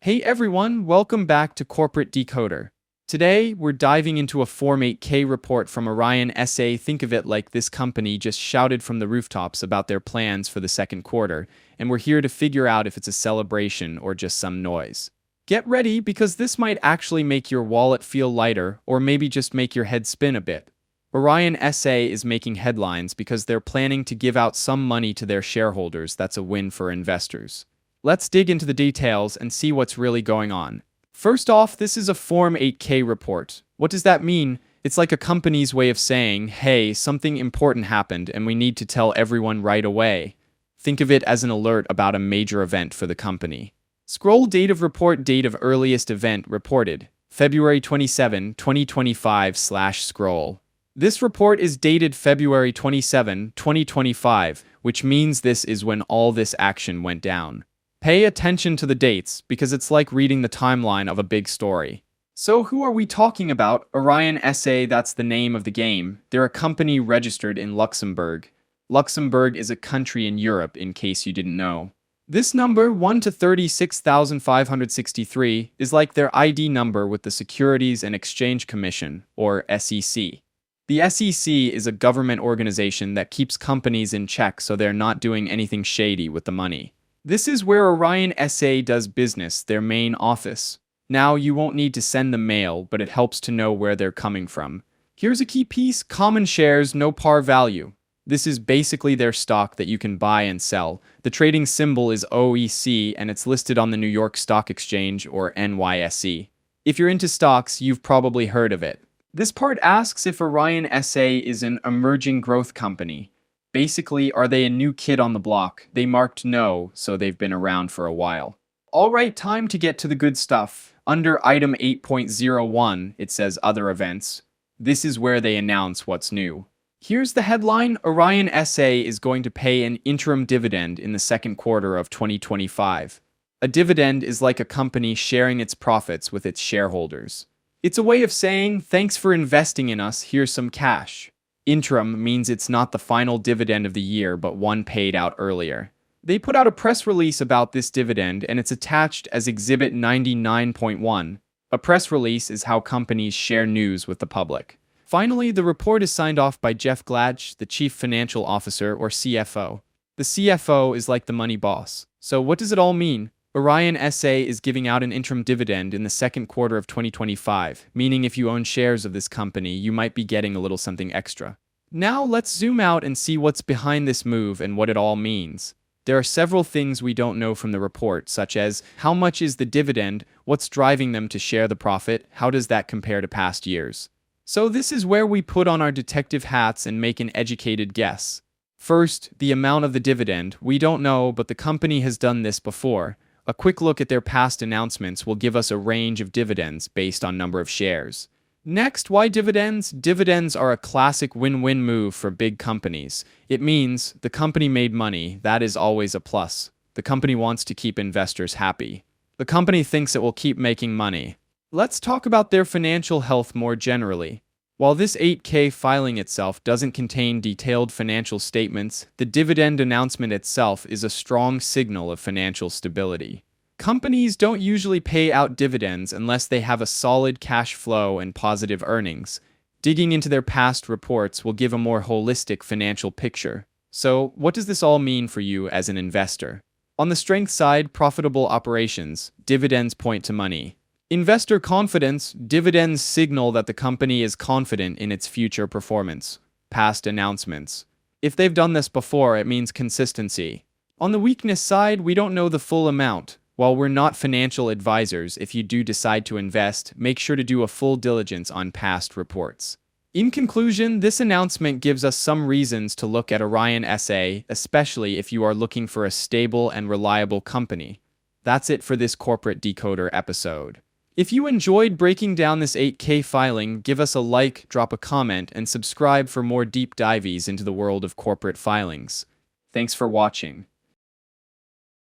Hey everyone, welcome back to Corporate Decoder. Today, we're diving into a Form 8K report from Orion S.A. Think of it like this company just shouted from the rooftops about their plans for the second quarter, and we're here to figure out if it's a celebration or just some noise. Get ready because this might actually make your wallet feel lighter or maybe just make your head spin a bit. Orion S.A. is making headlines because they're planning to give out some money to their shareholders. That's a win for investors. Let's dig into the details and see what's really going on. First off, this is a Form 8K report. What does that mean? It's like a company's way of saying, hey, something important happened and we need to tell everyone right away. Think of it as an alert about a major event for the company. Scroll date of report date of earliest event reported, February 27, 2025/scroll. This report is dated February 27, 2025, which means this is when all this action went down. Pay attention to the dates, because it's like reading the timeline of a big story. So who are we talking about? Orion S.A., that's the name of the game. They're a company registered in Luxembourg. Luxembourg is a country in Europe, in case you didn't know. This number, 1 to 36,563, is like their ID number with the Securities and Exchange Commission, or SEC. The SEC is a government organization that keeps companies in check so they're not doing anything shady with the money. This is where Orion S.A. does business, their main office. Now, you won't need to send the mail, but it helps to know where they're coming from. Here's a key piece: common shares, no par value. This is basically their stock that you can buy and sell. The trading symbol is OEC, and it's listed on the New York Stock Exchange, or NYSE. If you're into stocks, you've probably heard of it. This part asks if Orion S.A. is an emerging growth company. Basically, are they a new kid on the block? They marked no, so they've been around for a while. Alright, time to get to the good stuff. Under item 8.01, it says other events. This is where they announce what's new. Here's the headline: Orion S.A. is going to pay an interim dividend in the second quarter of 2025. A dividend is like a company sharing its profits with its shareholders. It's a way of saying, thanks for investing in us, here's some cash. Interim means it's not the final dividend of the year, but one paid out earlier. They put out a press release about this dividend, and it's attached as Exhibit 99.1. A press release is how companies share news with the public. Finally, the report is signed off by Jeff Gladge, the Chief Financial Officer, or CFO. The CFO is like the money boss. So what does it all mean? Orion S.A. is giving out an interim dividend in the second quarter of 2025, meaning if you own shares of this company, you might be getting a little something extra. Now let's zoom out and see what's behind this move and what it all means. There are several things we don't know from the report, such as how much is the dividend, what's driving them to share the profit, how does that compare to past years. So this is where we put on our detective hats and make an educated guess. First, the amount of the dividend. We don't know, but the company has done this before. A quick look at their past announcements will give us a range of dividends based on number of shares. Next, why dividends? Dividends are a classic win-win move for big companies. It means the company made money. That is always a plus. The company wants to keep investors happy. The company thinks it will keep making money. Let's talk about their financial health more generally. While this 8K filing itself doesn't contain detailed financial statements, the dividend announcement itself is a strong signal of financial stability. Companies don't usually pay out dividends unless they have a solid cash flow and positive earnings. Digging into their past reports will give a more holistic financial picture. So, what does this all mean for you as an investor? On the strength side, profitable operations. Dividends point to money. Investor confidence. Dividends signal that the company is confident in its future performance. Past announcements. If they've done this before, it means consistency. On the weakness side, we don't know the full amount. While we're not financial advisors, if you do decide to invest, make sure to do a full diligence on past reports. In conclusion, this announcement gives us some reasons to look at Orion S.A., especially if you are looking for a stable and reliable company. That's it for this Corporate Decoder episode. If you enjoyed breaking down this 8K filing, give us a like, drop a comment, and subscribe for more deep dives into the world of corporate filings. Thanks for watching.